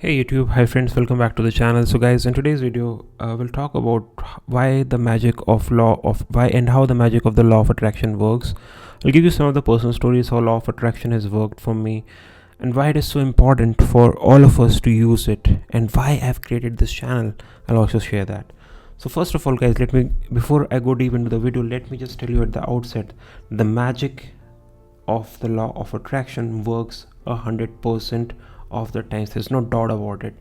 Hey YouTube, hi friends, welcome back to the channel. So guys, in today's video, we'll talk about why the magic of law of why and how the magic of the law of attraction works. I'll give you some of the personal stories how law of attraction has worked for me and why it is so important for all of us to use it and why I've created this channel. I'll also share that. So first of all guys, before I go deep into the video, let me just tell you at the outset, the magic of the law of attraction works 100% of the times. There's no doubt about it.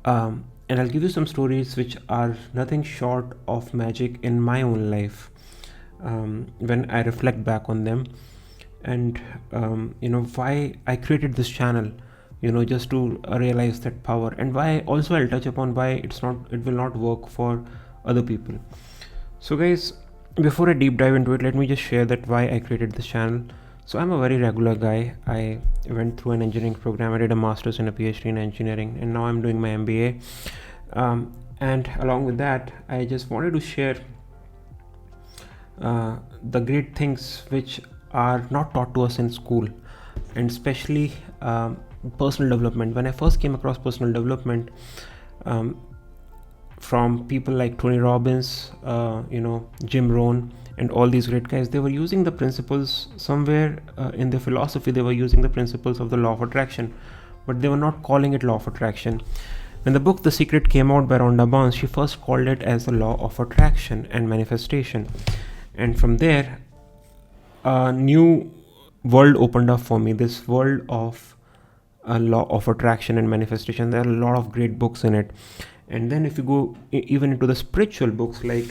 And I'll give you some stories which are nothing short of magic in my own life, when I reflect back on them. And why I created this channel, just to realize that power, and why also I'll touch upon why it will not work for other people. So guys, before I deep dive into it, let me just share that why I created this channel. So I'm a very regular guy. I went through an engineering program. I did a master's and a PhD in engineering, and now I'm doing my MBA. And along with that, I just wanted to share the great things which are not taught to us in school, and especially personal development. When I first came across personal development, from people like Tony Robbins, Jim Rohn, and all these great guys, they were using the principles somewhere in their philosophy. They were using the principles of the law of attraction, but they were not calling it law of attraction. When the book The Secret came out by Rhonda Barnes, she first called it as the law of attraction and manifestation. And from there, a new world opened up for me, this world of law of attraction and manifestation. There are a lot of great books in it. And then if you go even into the spiritual books, like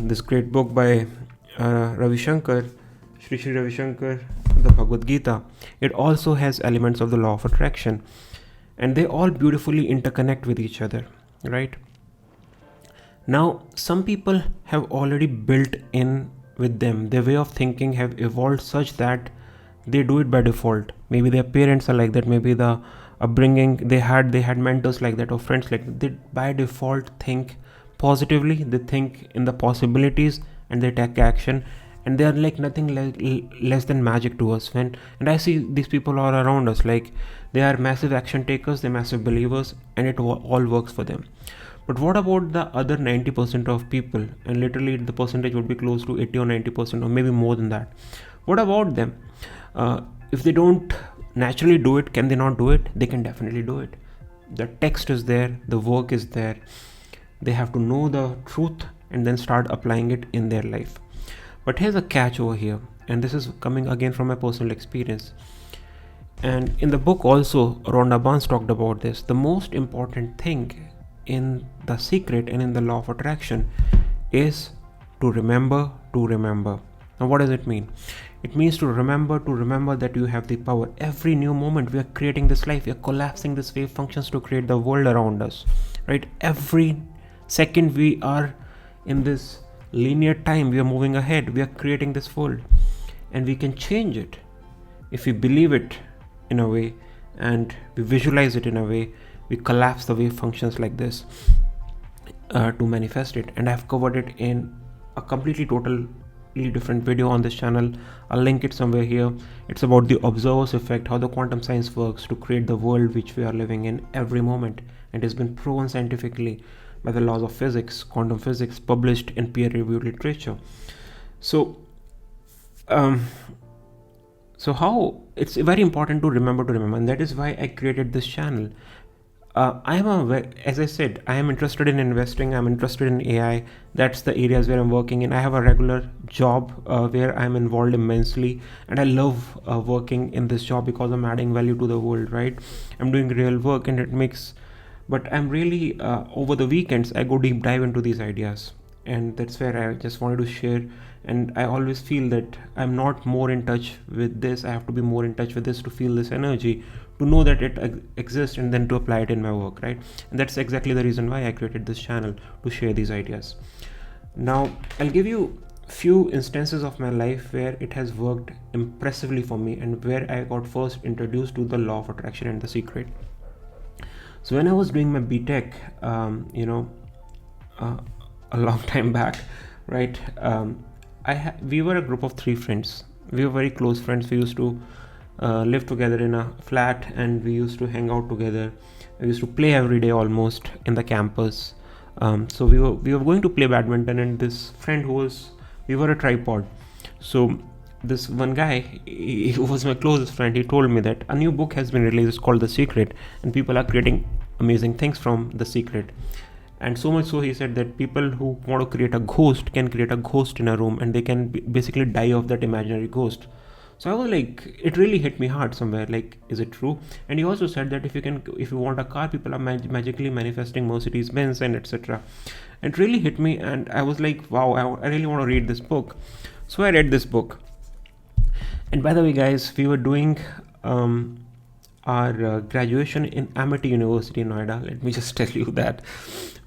this great book by Ravi Shankar, Sri Ravi Shankar, the Bhagavad Gita, it also has elements of the law of attraction, and they all beautifully interconnect with each other, right? Now, some people have already built in with them, their way of thinking have evolved such that they do it by default. Maybe their parents are like that, maybe the upbringing they had mentors like that or friends like that. They by default think positively, they think in the possibilities, and they take action, and they are like nothing less than magic to us. And I see these people all around us, like they are massive action takers, they're massive believers, and it all works for them. But what about the other 90% of people? And literally the percentage would be close to 80 or 90%, or maybe more than that. What about them? If they don't naturally do it, can they not do it? They can definitely do it. The text is there, the work is there. They have to know the truth and then start applying it in their life. But here's a catch over here, and this is coming again from my personal experience. And in the book also, Rhonda Barnes talked about this. The most important thing in The Secret and in the law of attraction is to remember to remember. Now, what does it mean? It means to remember that you have the power. Every new moment we are creating this life, we are collapsing this wave functions to create the world around us, right? Every second we are in this linear time, we are moving ahead, we are creating this world, and we can change it if we believe it in a way and we visualize it in a way. We collapse the wave functions like this to manifest it, and I've covered it in a completely totally different video on this channel. I'll link it somewhere here. It's about the observer's effect, how the quantum science works to create the world which we are living in every moment, and has been proven scientifically by the laws of physics, quantum physics, published in peer-reviewed literature. So how it's very important to remember, and that is why I created this channel. As I said, I am interested in investing. I'm interested in AI. That's the areas where I'm working in. I have a regular job where I'm involved immensely, and I love working in this job because I'm adding value to the world, right? I'm doing real work, and it makes. But I'm really over the weekends I go deep dive into these ideas, and that's where I just wanted to share. And I always feel that I'm not more in touch with this. I have to be more in touch with this to feel this energy, to know that it exists, and then to apply it in my work, right? And that's exactly the reason why I created this channel, to share these ideas. Now I'll give you few instances of my life where it has worked impressively for me, and where I got first introduced to the law of attraction and The Secret. So when I was doing my BTech, a long time back, right? We were a group of 3 friends. We were very close friends. We used to lived together in a flat, and we used to hang out together. We used to play every day almost in the campus. So we were going to play badminton, and this friend we were a tripod. So this one guy, who was my closest friend, he told me that a new book has been released called The Secret, and people are creating amazing things from The Secret. And so much so, he said that people who want to create a ghost can create a ghost in a room, and they can basically die of that imaginary ghost. So I was like, it really hit me hard somewhere, like, is it true? And he also said that if you want a car, people are magically manifesting Mercedes Benz and etc. It really hit me, and I was like, wow, I really want to read this book. So I read this book. And by the way, guys, we were doing our graduation in Amity University in Noida. Let me just tell you that.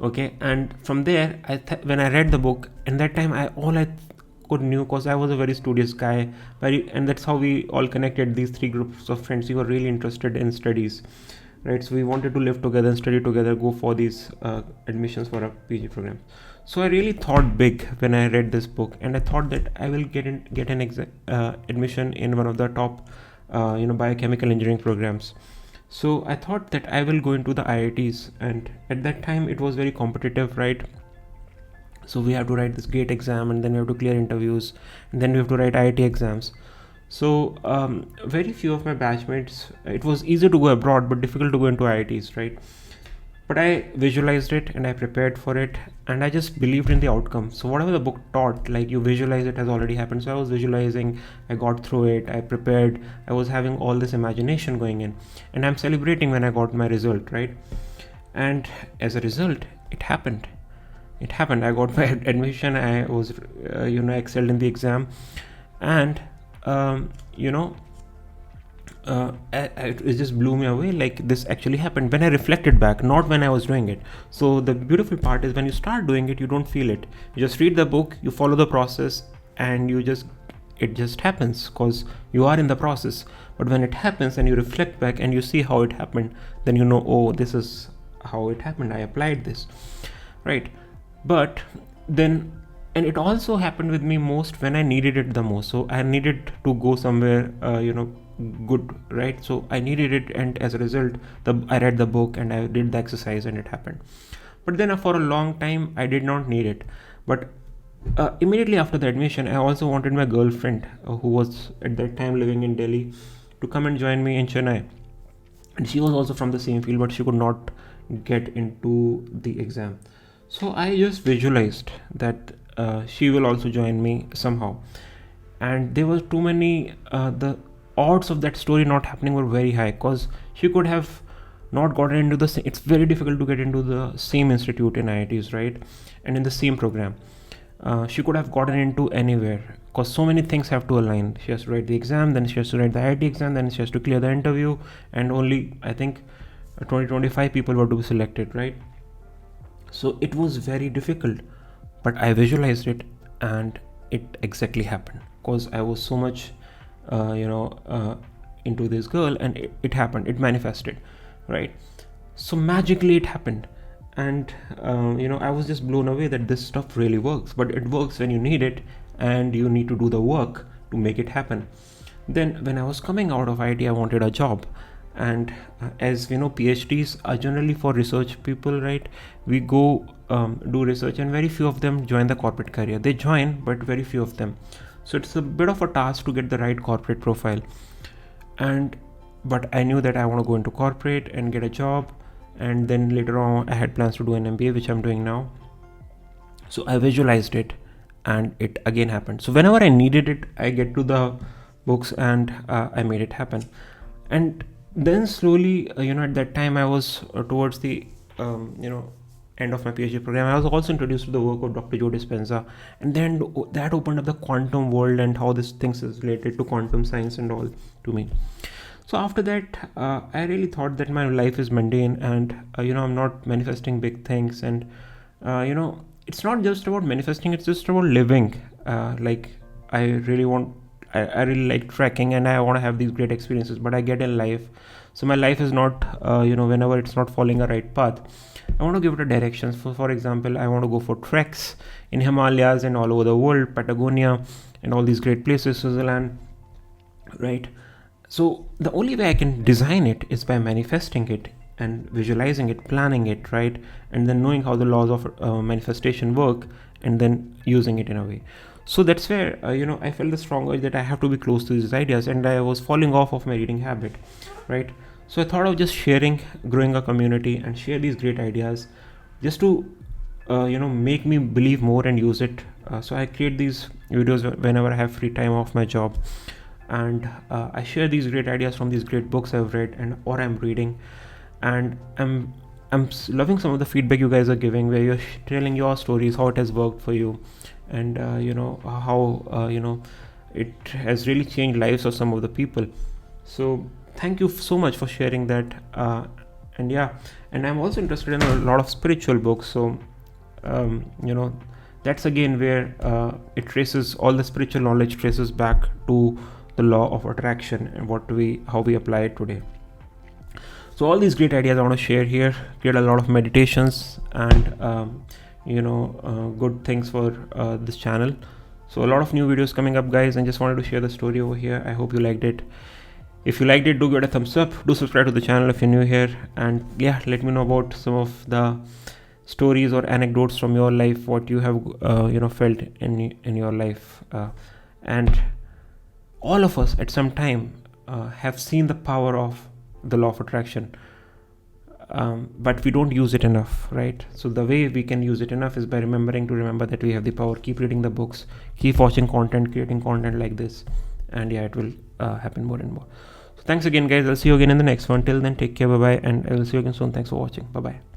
Okay, and from there, when I read the book, and that time all I could knew, because I was a very studious guy, and that's how we all connected. These three groups of friends, we were really interested in studies, right? So we wanted to live together and study together, go for these admissions for a PG program. So I really thought big when I read this book, and I thought that I will get an admission in one of the top biochemical engineering programs. So I thought that I will go into the IITs, and at that time it was very competitive, right? So we have to write this GATE exam, and then we have to clear interviews, and then we have to write IIT exams. So very few of my batchmates, it was easy to go abroad but difficult to go into IITs, right? But I visualized it, and I prepared for it, and I just believed in the outcome. So whatever the book taught, like, you visualize it has already happened. So I was visualizing, I got through it, I prepared, I was having all this imagination going in, and I'm celebrating when I got my result, right? And as a result, it happened. I got my admission. I was excelled in the exam, and it just blew me away, like, this actually happened when I reflected back, not when I was doing it. So the beautiful part is, when you start doing it, you don't feel it. You just read the book, you follow the process, and it just happens because you are in the process. But when it happens and you reflect back and you see how it happened, then you know, oh, this is how it happened, I applied this, right? But then, and it also happened with me most when I needed it the most. So I needed to go somewhere good, right? So I needed it, and as a result, I read the book and I did the exercise, and it happened. But then for a long time I did not need it. But immediately after the admission, I also wanted my girlfriend, who was at that time living in Delhi, to come and join me in Chennai. And she was also from the same field, but she could not get into the exam. So I just visualized that she will also join me somehow. And there was too many, the odds of that story not happening were very high, because she could have not gotten into the same. It's very difficult to get into the same institute in IITs, right? And in the same program. She could have gotten into anywhere, because so many things have to align. She has to write the exam, then she has to write the IIT exam, then she has to clear the interview, and only, I think, 20-25 people were to be selected, right? So it was very difficult, but I visualized it, and it exactly happened, because I was so much into this girl, and it happened, it manifested, right? So magically it happened. And I was just blown away that this stuff really works. But it works when you need it, and you need to do the work to make it happen. Then when I was coming out of IT, I wanted a job. And as we know, PhDs are generally for research people, right? We go do research, and very few of them join the corporate career. They join, but very few of them. So it's a bit of a task to get the right corporate profile. But I knew that I want to go into corporate and get a job. And then later on, I had plans to do an MBA, which I'm doing now. So I visualized it, and it again happened. So whenever I needed it, I get to the books, and I made it happen. And then slowly, at that time, I was towards the end of my PhD program. I was also introduced to the work of Dr. Joe Dispenza, and then that opened up the quantum world and how this things is related to quantum science and all to me. So after that, I really thought that my life is mundane, and I'm not manifesting big things, and it's not just about manifesting, it's just about living. Like, I really like trekking, and I want to have these great experiences, but I get in life. So my life is not, whenever it's not following a right path, I want to give it a direction. For example, I want to go for treks in Himalayas and all over the world, Patagonia, and all these great places, Switzerland, right? So the only way I can design it is by manifesting it and visualizing it, planning it, right? And then knowing how the laws of manifestation work, and then using it in a way. So that's where I felt the strong urge that I have to be close to these ideas, and I was falling off of my reading habit, right? So I thought of just sharing, growing a community, and share these great ideas, just to make me believe more and use it. So I create these videos whenever I have free time off my job, and I share these great ideas from these great books I've read and or I'm reading, and I'm loving some of the feedback you guys are giving, where you're telling your stories, how it has worked for you, and how it has really changed lives of some of the people. So thank you so much for sharing that. And yeah, and I'm also interested in a lot of spiritual books. So that's again where it traces, all the spiritual knowledge traces back to the law of attraction and how we apply it today. So all these great ideas I want to share here, create a lot of meditations and good things for this channel. So a lot of new videos coming up, guys, and just wanted to share the story over here. I hope you liked it. If you liked it, do give it a thumbs up, do subscribe to the channel if you're new here, and yeah, let me know about some of the stories or anecdotes from your life, what you have felt in your life. And all of us at some time have seen the power of the law of attraction, but we don't use it enough, right? So the way we can use it enough is by remember that we have the power. Keep reading the books, keep watching content, creating content like this, and yeah, it will happen more and more. So thanks again, guys. I'll see you again in the next one. Till then, take care, bye bye, and I will see you again soon. Thanks for watching. Bye bye.